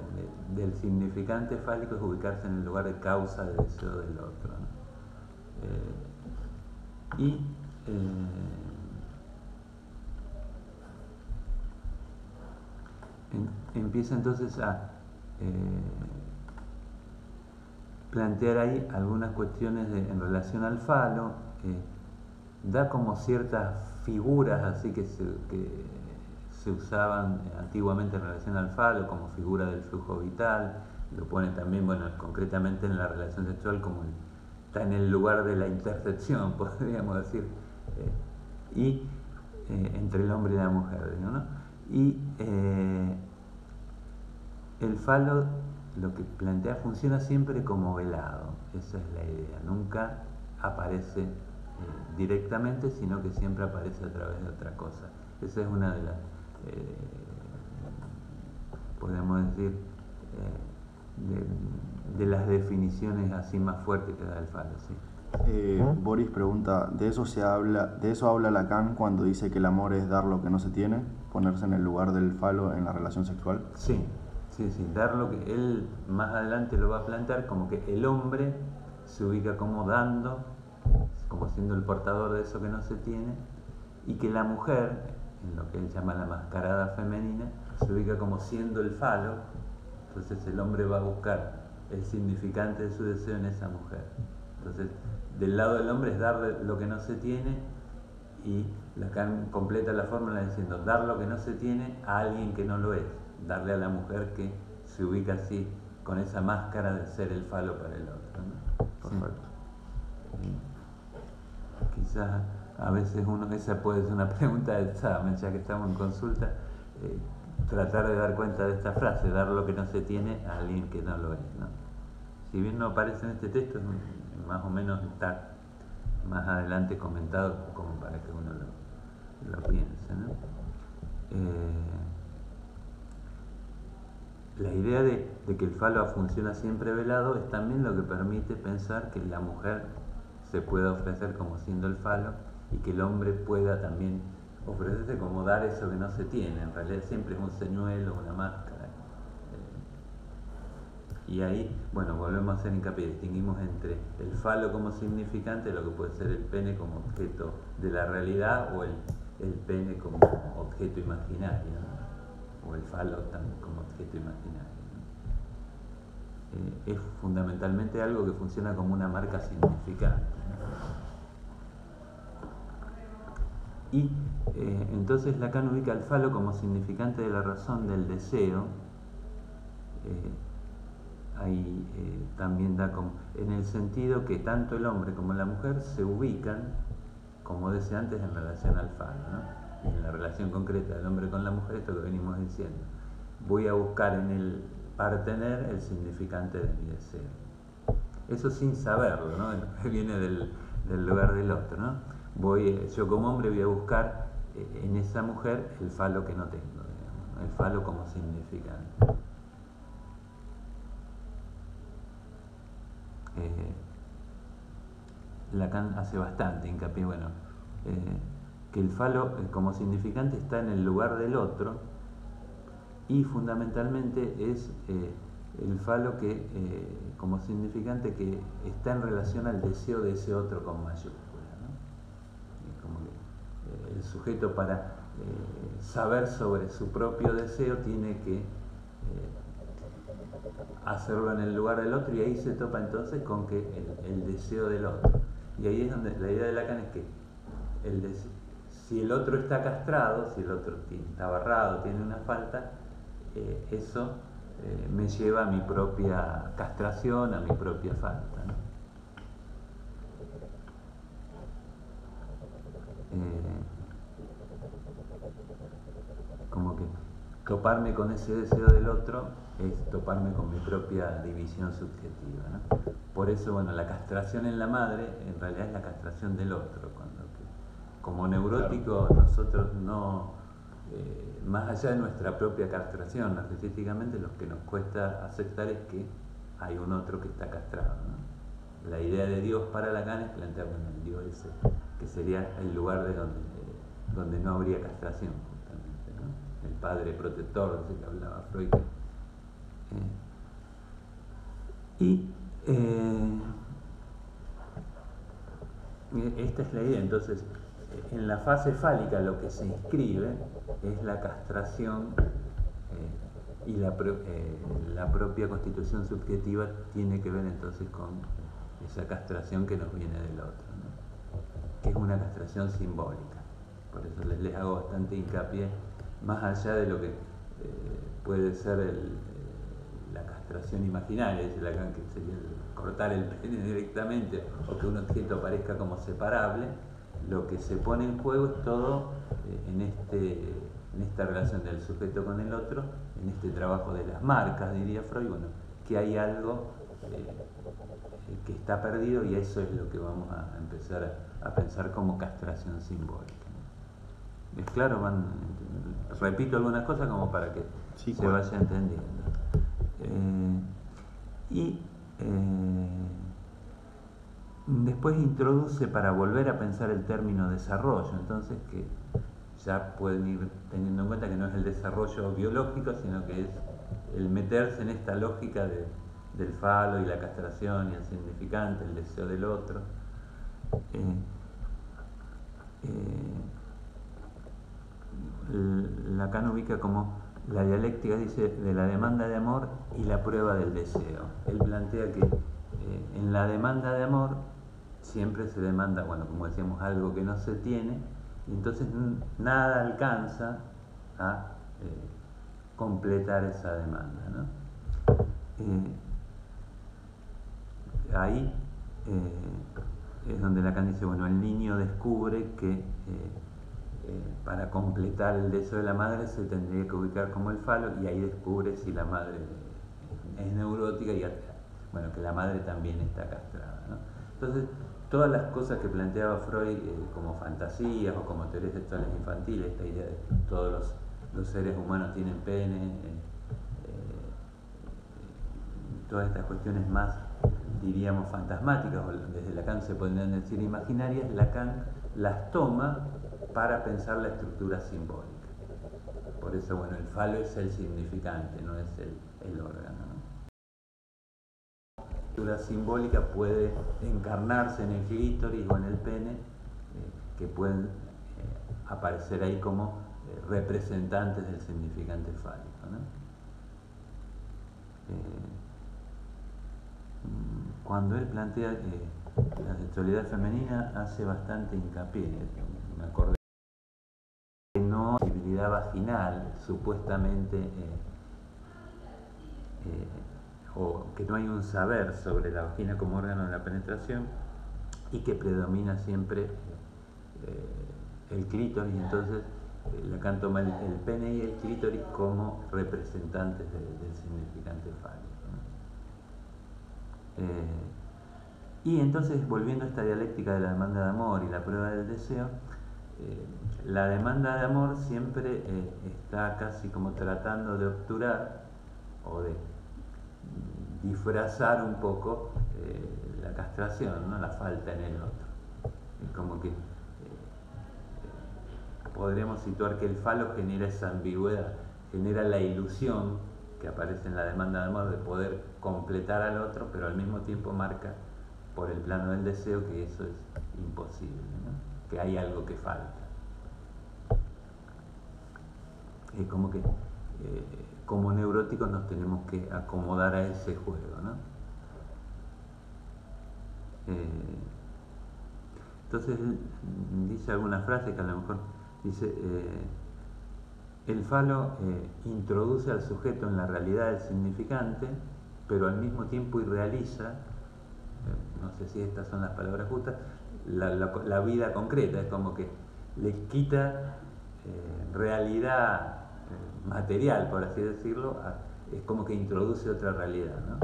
del significante fálico es ubicarse en el lugar de causa del deseo del otro, ¿no? Empieza entonces a plantear ahí algunas cuestiones en relación al falo, da como ciertas figuras así que se usaban antiguamente en relación al falo, como figura del flujo vital, lo pone también, bueno, concretamente en la relación sexual, como está en el lugar de la intersección, podríamos decir, entre el hombre y la mujer, ¿no? Y el falo, lo que plantea, funciona siempre como velado, esa es la idea, nunca aparece directamente, sino que siempre aparece a través de otra cosa. Esa es una de las, podemos decir, de las definiciones así más fuertes que da el falo, ¿sí? Boris pregunta, ¿de eso habla Lacan cuando dice que el amor es dar lo que no se tiene, ponerse en el lugar del falo en la relación sexual? Sí, dar lo que él más adelante lo va a plantear como que el hombre se ubica como dando, como siendo el portador de eso que no se tiene, y que la mujer, en lo que él llama la mascarada femenina, se ubica como siendo el falo. Entonces el hombre va a buscar el significante de su deseo en esa mujer. Entonces, del lado del hombre es dar lo que no se tiene, y Lacan completa la fórmula diciendo dar lo que no se tiene a alguien que no lo es, darle a la mujer que se ubica así, con esa máscara de ser el falo para el otro, ¿no? Perfecto. Sí. Quizás a veces esa puede ser una pregunta de examen, ya que estamos en consulta, tratar de dar cuenta de esta frase, dar lo que no se tiene a alguien que no lo es, ¿no? Si bien no aparece en este texto, más o menos está más adelante comentado como para que uno lo piense, ¿no? La idea de que el falo funciona siempre velado es también lo que permite pensar que la mujer se pueda ofrecer como siendo el falo, y que el hombre pueda también ofrecerse como dar eso que no se tiene. En realidad siempre es un señuelo, una máscara. Y ahí, bueno, volvemos a hacer hincapié, distinguimos entre el falo como significante, lo que puede ser el pene como objeto de la realidad, o el pene como objeto imaginario, ¿no? O el falo también como objeto imaginario, ¿no? Es fundamentalmente algo que funciona como una marca significante, ¿no? Y entonces Lacan ubica al falo como significante de la razón del deseo. Ahí también da como, en el sentido que tanto el hombre como la mujer se ubican, como decía antes, en relación al falo, ¿no? Y en la relación concreta del hombre con la mujer, esto que venimos diciendo, voy a buscar en el partener el significante de mi deseo. Eso sin saberlo, ¿no? Viene del lugar del otro, ¿no? Yo como hombre voy a buscar en esa mujer el falo que no tengo, digamos, ¿no? El falo como significante. Lacan hace bastante hincapié, que el falo como significante está en el lugar del otro, y fundamentalmente es el falo que como significante que está en relación al deseo de ese otro con mayúscula, ¿no? Y como que el sujeto, para saber sobre su propio deseo, tiene que hacerlo en el lugar del otro, y ahí se topa entonces con que el deseo del otro. Y ahí es donde la idea de Lacan es que si el otro está castrado, si el otro está barrado, tiene una falta, eso me lleva a mi propia castración, a mi propia falta, ¿no? Como que toparme con ese deseo del otro es toparme con mi propia división subjetiva, ¿no? Por eso, bueno, la castración en la madre en realidad es la castración del otro, como neurótico nosotros no, más allá de nuestra propia castración, narcisísticamente lo que nos cuesta aceptar es que hay un otro que está castrado, ¿no? La idea de Dios para Lacan es plantear, bueno, el Dios ese, que sería el lugar de donde no habría castración, justamente. ¿no? El padre protector, de ese que hablaba Freud. Esta es la idea. Entonces, en la fase fálica lo que se inscribe es la castración y la propia constitución subjetiva tiene que ver entonces con esa castración que nos viene del otro, ¿no? Que es una castración simbólica. Por eso les hago bastante hincapié, más allá de lo que puede ser la castración imaginaria, dice Lacan, que sería cortar el pene directamente o que un objeto parezca como separable. Lo que se pone en juego es todo en esta relación del sujeto con el otro, en este trabajo de las marcas, diría Freud, bueno, que hay algo que está perdido, y eso es lo que vamos a empezar a pensar como castración simbólica. ¿Es claro? Repito algunas cosas como para que sí, se vaya entendiendo. Después introduce, para volver a pensar el término desarrollo, entonces que ya pueden ir teniendo en cuenta que no es el desarrollo biológico, sino que es el meterse en esta lógica del falo y la castración y el significante, el deseo del otro. Lacan ubica como la dialéctica, dice, de la demanda de amor y la prueba del deseo. Él plantea que en la demanda de amor siempre se demanda, bueno, como decíamos, algo que no se tiene, y entonces nada alcanza a completar esa demanda, ¿no? Ahí es donde Lacan dice, bueno, el niño descubre que para completar el deseo de la madre se tendría que ubicar como el falo, y ahí descubre si la madre es neurótica y bueno, que la madre también está castrada, ¿no? Entonces, todas las cosas que planteaba Freud como fantasías o como teorías sexuales infantiles, esta idea de que todos los seres humanos tienen pene, todas estas cuestiones más, diríamos, fantasmáticas, o desde Lacan se podrían decir imaginarias, Lacan las toma para pensar la estructura simbólica. Por eso, bueno, el falo es el significante, no es el órgano, ¿no? La estructura simbólica puede encarnarse en el clítoris o en el pene, que pueden aparecer ahí como representantes del significante fálico, ¿no? Cuando él plantea la sexualidad femenina, hace bastante hincapié, me acordé, que no hay posibilidad vaginal, supuestamente, o que no hay un saber sobre la vagina como órgano de la penetración, y que predomina siempre el clítoris. Entonces Lacan toma el pene y el clítoris como representantes del significante fálico, ¿no? Y entonces, volviendo a esta dialéctica de la demanda de amor y la prueba del deseo, la demanda de amor siempre está casi como tratando de obturar o de disfrazar un poco la castración, ¿no? La falta en el otro. Es como que podremos situar que el falo genera esa ambigüedad, genera la ilusión que aparece en la demanda de amor de poder completar al otro, pero al mismo tiempo marca por el plano del deseo que eso es imposible, ¿no? Que hay algo que falta. Es como que como neuróticos nos tenemos que acomodar a ese juego, ¿no? Entonces dice alguna frase que a lo mejor dice, el falo introduce al sujeto en la realidad del significante, pero al mismo tiempo irrealiza, no sé si estas son las palabras justas, la vida concreta. Es como que le quita realidad material, por así decirlo, es como que introduce otra realidad, ¿no?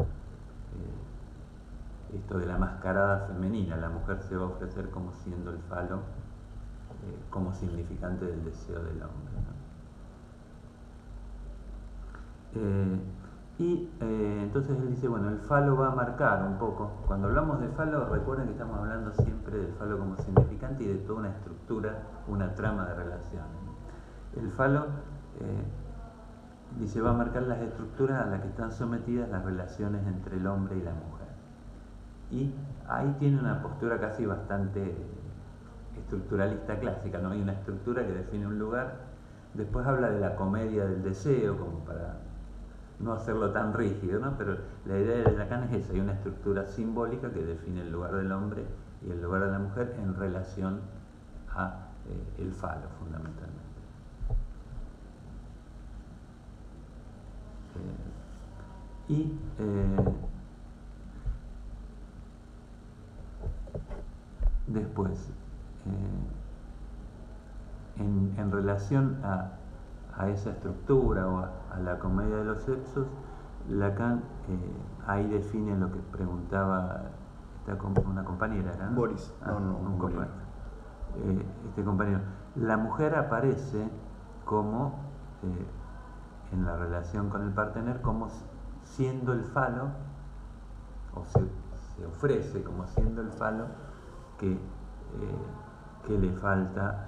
Esto de la mascarada femenina, la mujer se va a ofrecer como siendo el falo, como significante del deseo del hombre, ¿no? Entonces él dice, bueno, el falo va a marcar un poco. Cuando hablamos de falo, recuerden que estamos hablando siempre del falo como significante y de toda una estructura, una trama de relaciones. El falo dice, va a marcar las estructuras a las que están sometidas las relaciones entre el hombre y la mujer. Y ahí tiene una postura casi bastante estructuralista clásica, ¿no? Hay una estructura que define un lugar, después habla de la comedia del deseo, como para no hacerlo tan rígido, ¿no? Pero la idea de Lacan es esa, hay una estructura simbólica que define el lugar del hombre y el lugar de la mujer en relación a el falo, fundamentalmente. Después, en relación a esa estructura o a la comedia de los sexos, Lacan ahí define lo que preguntaba una compañera, ¿no? Boris, un compañero. Este compañero. La mujer aparece como, en la relación con el partener, como siendo el falo, o se ofrece como siendo el falo que le falta,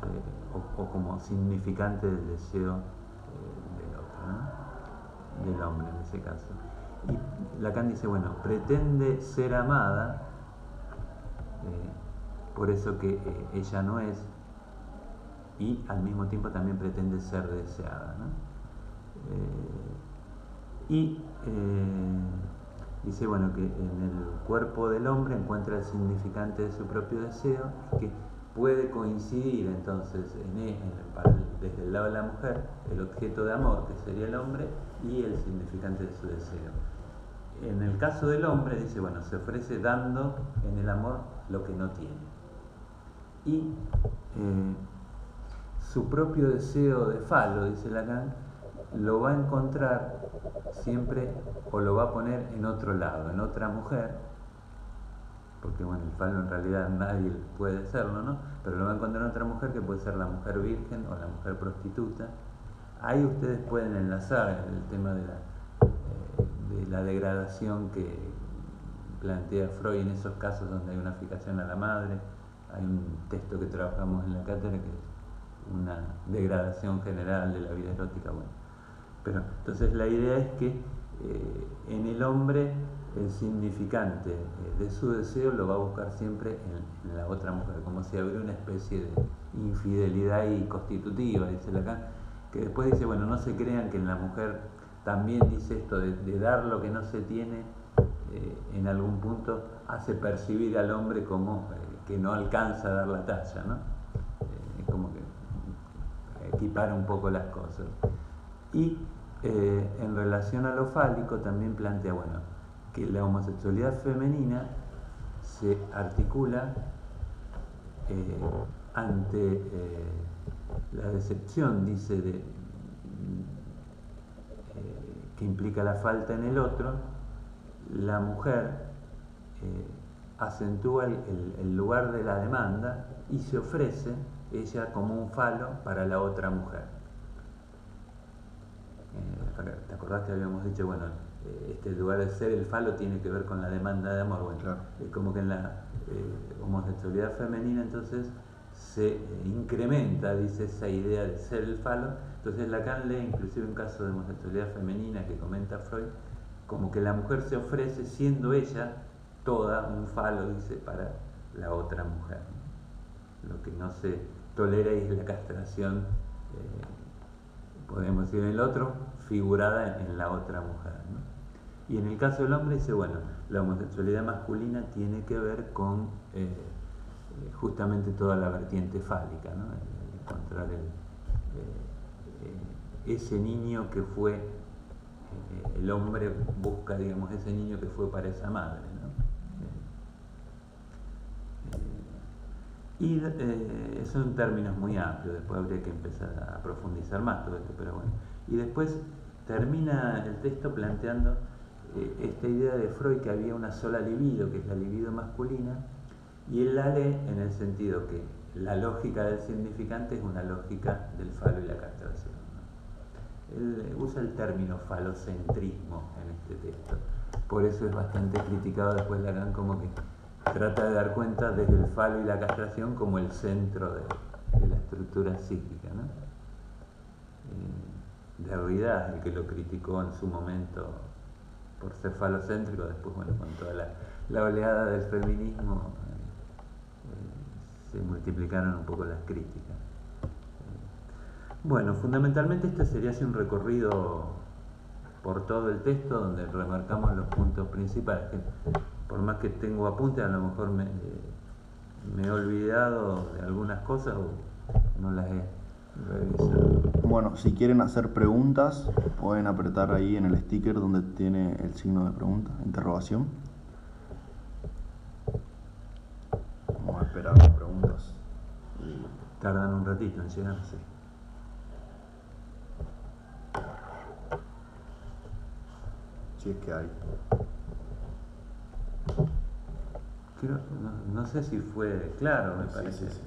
o como significante del deseo del otro, ¿no? Del hombre en ese caso. Y Lacan dice, bueno, pretende ser amada, por eso que ella no es, y al mismo tiempo también pretende ser deseada, ¿no? Dice, bueno, que en el cuerpo del hombre encuentra el significante de su propio deseo, que puede coincidir entonces desde el lado de la mujer, el objeto de amor, que sería el hombre, y el significante de su deseo. En el caso del hombre, dice, bueno, se ofrece dando en el amor lo que no tiene. Y su propio deseo de falo, dice Lacan, lo va a encontrar siempre, o lo va a poner en otro lado, en otra mujer, porque bueno, el falo en realidad nadie puede serlo, ¿no? Pero lo va a encontrar en otra mujer, que puede ser la mujer virgen o la mujer prostituta. Ahí ustedes pueden enlazar el tema de la degradación que plantea Freud en esos casos donde hay una fijación a la madre. Hay un texto que trabajamos en la cátedra que es una degradación general de la vida erótica. Bueno, pero entonces la idea es que en el hombre el significante de su deseo lo va a buscar siempre en la otra mujer, como si hubiera una especie de infidelidad y constitutiva, dice Lacan, que después dice, bueno, no se crean que en la mujer también dice esto de dar lo que no se tiene, en algún punto hace percibir al hombre como que no alcanza a dar la talla, ¿no? Es como que equipara un poco las cosas. Y en relación a lo fálico también plantea, bueno, que la homosexualidad femenina se articula ante la decepción, dice, que implica la falta en el otro. La mujer acentúa el lugar de la demanda y se ofrece ella como un falo para la otra mujer. ¿Te acordás que habíamos dicho, bueno, este lugar de ser el falo tiene que ver con la demanda de amor? Bueno, claro. Es como que en la homosexualidad femenina entonces se incrementa, dice, esa idea de ser el falo. Entonces Lacan lee inclusive un caso de homosexualidad femenina que comenta Freud, como que la mujer se ofrece siendo ella toda un falo, dice, para la otra mujer. Lo que no se tolera es la castración, podemos decir en el otro, figurada en la otra mujer, ¿no? Y en el caso del hombre dice, bueno, la homosexualidad masculina tiene que ver con justamente toda la vertiente fálica, ¿no? El encontrar ese niño que fue, el hombre busca, digamos, ese niño que fue para esa madre, ¿no? Y son términos muy amplios, después habría que empezar a profundizar más todo esto, pero bueno. Y después termina el texto planteando esta idea de Freud que había una sola libido, que es la libido masculina, y él la lee en el sentido que la lógica del significante es una lógica del falo y la castración, ¿no? Él usa el término falocentrismo en este texto, por eso es bastante criticado después Lacan, como que trata de dar cuenta desde el falo y la castración como el centro de la estructura psíquica, ¿no? Derrida, el que lo criticó en su momento por ser falocéntrico. Después, bueno, con toda la oleada del feminismo se multiplicaron un poco las críticas. Bueno, fundamentalmente este sería así un recorrido por todo el texto donde remarcamos los puntos principales, que por más que tengo apuntes, a lo mejor me he olvidado de algunas cosas o no las he revisado. Bueno, si quieren hacer preguntas, pueden apretar ahí en el sticker donde tiene el signo de pregunta, interrogación. Vamos a esperar las preguntas. Tardan un ratito en llegar, sí. Si es que hay. Creo, no sé si fue claro, me parece. Sí.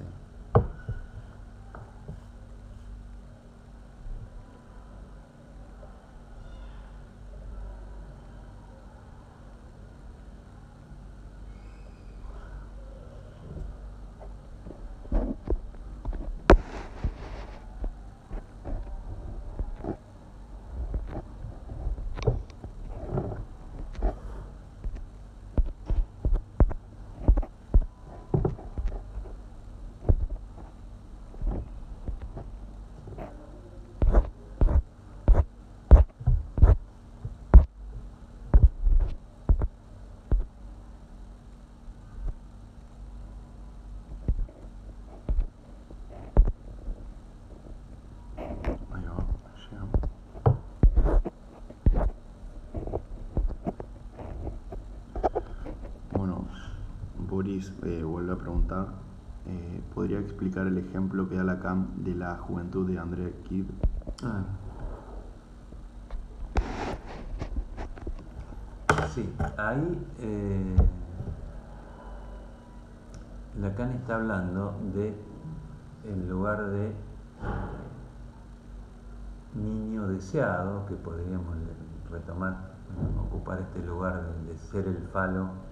Boris vuelve a preguntar, ¿podría explicar el ejemplo que da Lacan de la juventud de André Gide? Sí, ahí Lacan está hablando de el lugar de niño deseado, que podríamos retomar, ocupar este lugar de ser el falo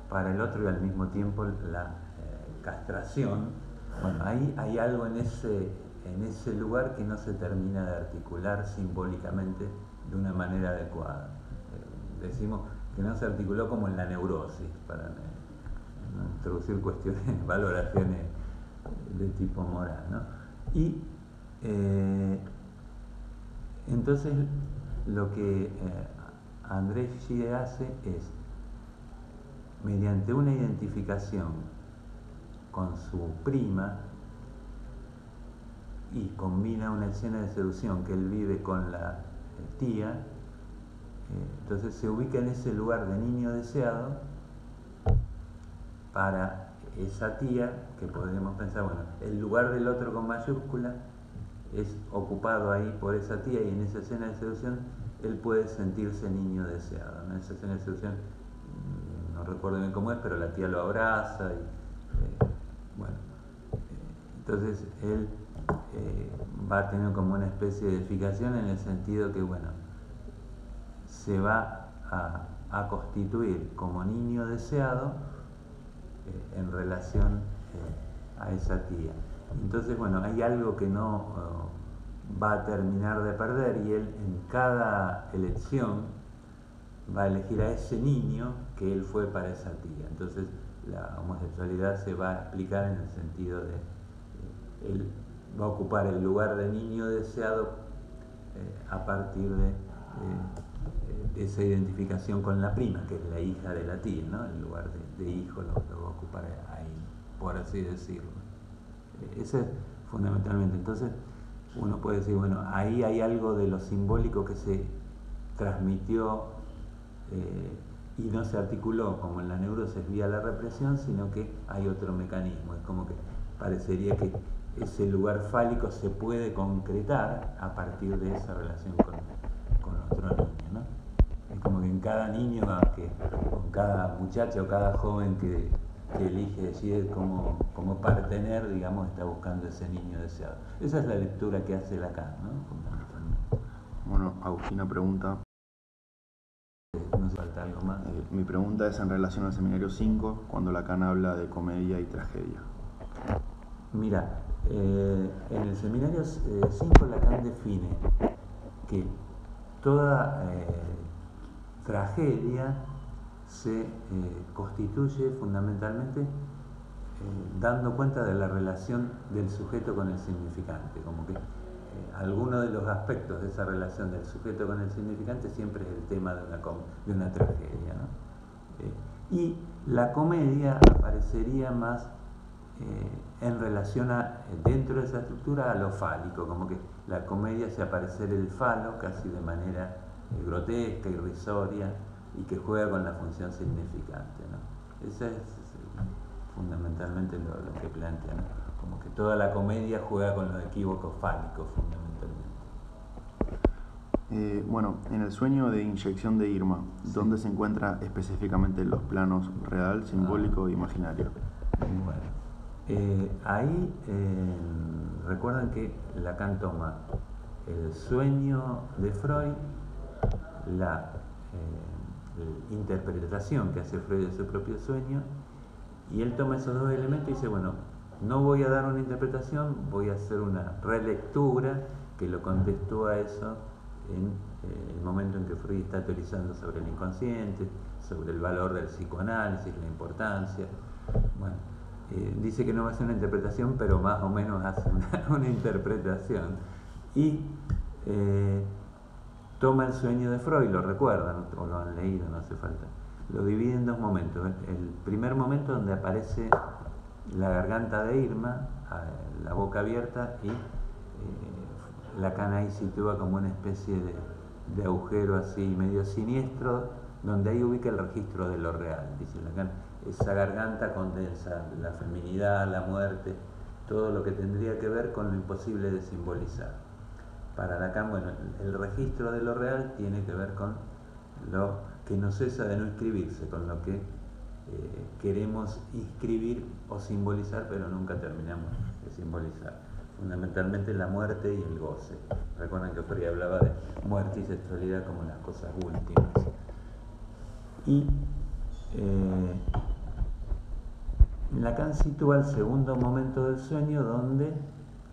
para el otro y al mismo tiempo la castración. Bueno, ahí hay algo en ese lugar que no se termina de articular simbólicamente de una manera adecuada. Decimos que no se articuló como en la neurosis, para no introducir cuestiones, valoraciones de tipo moral, ¿no? Y entonces lo que André Gide hace es, mediante una identificación con su prima, y combina una escena de seducción que él vive con la tía, entonces se ubica en ese lugar de niño deseado para esa tía, que podríamos pensar, bueno, el lugar del otro con mayúscula es ocupado ahí por esa tía, y en esa escena de seducción él puede sentirse niño deseado, ¿no? Esa escena de seducción, no recuerdo bien cómo es, pero la tía lo abraza y bueno, entonces él va a tener como una especie de edificación en el sentido que, bueno, se va a constituir como niño deseado en relación a esa tía. Entonces, bueno, hay algo que no va a terminar de perder, y él en cada elección va a elegir a ese niño que él fue para esa tía. Entonces la homosexualidad se va a explicar en el sentido de él va a ocupar el lugar de niño deseado a partir de esa identificación con la prima, que es la hija de la tía, ¿no? El lugar de hijo lo va a ocupar ahí, por así decirlo. Ese es fundamentalmente. Entonces uno puede decir, bueno, ahí hay algo de lo simbólico que se transmitió y no se articuló como en la neurosis vía la represión, sino que hay otro mecanismo. Es como que parecería que ese lugar fálico se puede concretar a partir de esa relación con otro niño, ¿no? Es como que en cada niño, con cada muchacho o cada joven que elige decide cómo partener, digamos, está buscando ese niño deseado. Esa es la lectura que hace Lacan, ¿no? Bueno, Agustina pregunta. No hace falta algo más. Mi pregunta es en relación al seminario 5, cuando Lacan habla de comedia y tragedia. Mira, En el seminario 5 Lacan define que toda tragedia se constituye fundamentalmente dando cuenta de la relación del sujeto con el significante, como que alguno de los aspectos de esa relación del sujeto con el significante siempre es el tema de una tragedia, ¿no? Y la comedia aparecería más en relación dentro de esa estructura a lo fálico, como que la comedia hace aparecer el falo casi de manera grotesca, irrisoria, y que juega con la función significante, ¿no? Ese es fundamentalmente lo que plantea, ¿no? Como que toda la comedia juega con los equívocos fálicos fundamentalmente. Bueno, en el sueño de inyección de Irma, sí, ¿dónde se encuentran específicamente los planos real, simbólico e imaginario? Bueno, ahí recuerdan que Lacan toma el sueño de Freud, la interpretación que hace Freud de su propio sueño, y él toma esos dos elementos y dice, bueno, no voy a dar una interpretación, voy a hacer una relectura que lo contestúa eso en el momento en que Freud está teorizando sobre el inconsciente, sobre el valor del psicoanálisis, la importancia. Bueno, dice que no va a hacer una interpretación, pero más o menos hace una interpretación. Y toma el sueño de Freud, lo recuerdan o lo han leído, no hace falta. Lo divide en dos momentos. El primer momento donde aparece la garganta de Irma, la boca abierta, y Lacan ahí sitúa como una especie de agujero así medio siniestro, donde ahí ubica el registro de lo real, dice Lacan. Esa garganta condensa la feminidad, la muerte, todo lo que tendría que ver con lo imposible de simbolizar. Para Lacan, bueno, el registro de lo real tiene que ver con lo que no cesa de no inscribirse, con lo que queremos inscribir o simbolizar, pero nunca terminamos de simbolizar. Fundamentalmente la muerte y el goce. Recuerdan que Freud hablaba de muerte y sexualidad como las cosas últimas. Y Lacan sitúa el segundo momento del sueño, donde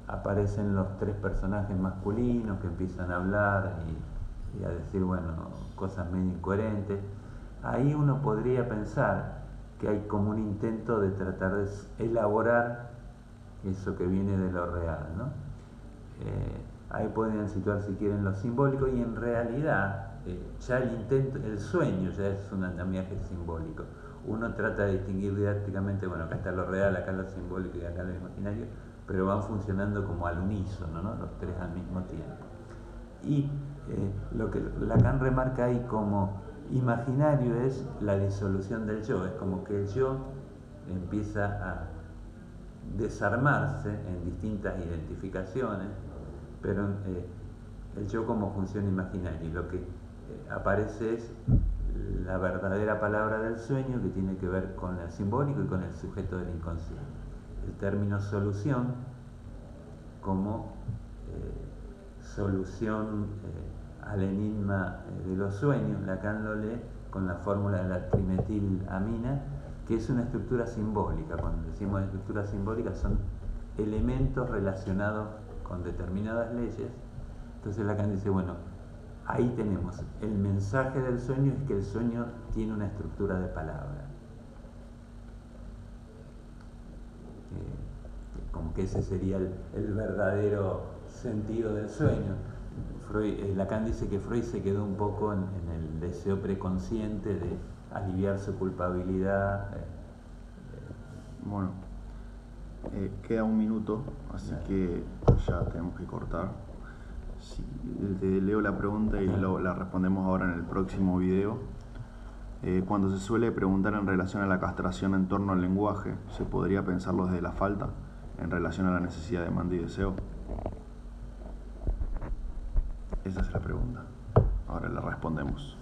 aparecen los tres personajes masculinos que empiezan a hablar y a decir, bueno, cosas medio incoherentes. Ahí uno podría pensar que hay como un intento de tratar de elaborar eso que viene de lo real, ¿no? Ahí podrían situar, si quieren, lo simbólico, y en realidad ya el sueño ya es un andamiaje simbólico. Uno trata de distinguir didácticamente, bueno, acá está lo real, acá lo simbólico y acá lo imaginario, pero van funcionando como al unísono, ¿no? Los tres al mismo tiempo. Y lo que Lacan remarca ahí como imaginario es la disolución del yo, es como que el yo empieza a desarmarse en distintas identificaciones, pero el yo como función imaginaria, y lo que aparece es la verdadera palabra del sueño, que tiene que ver con el simbólico y con el sujeto del inconsciente. El término solución como solución al enigma de los sueños, Lacan lo lee con la fórmula de la trimetilamina, que es una estructura simbólica. Cuando decimos estructura simbólica son elementos relacionados con determinadas leyes. Entonces Lacan dice, bueno, ahí tenemos, el mensaje del sueño es que el sueño tiene una estructura de palabra. Como que ese sería el verdadero sentido del sueño. Lacan dice que Freud se quedó un poco en el deseo preconsciente de aliviar su culpabilidad. Bueno, queda un minuto, así que ya tenemos que cortar. Sí, te leo la pregunta y la respondemos ahora en el próximo video. Cuando se suele preguntar en relación a la castración en torno al lenguaje, ¿se podría pensarlo desde la falta, en relación a la necesidad, demanda y deseo? Esa es la pregunta. Ahora la respondemos.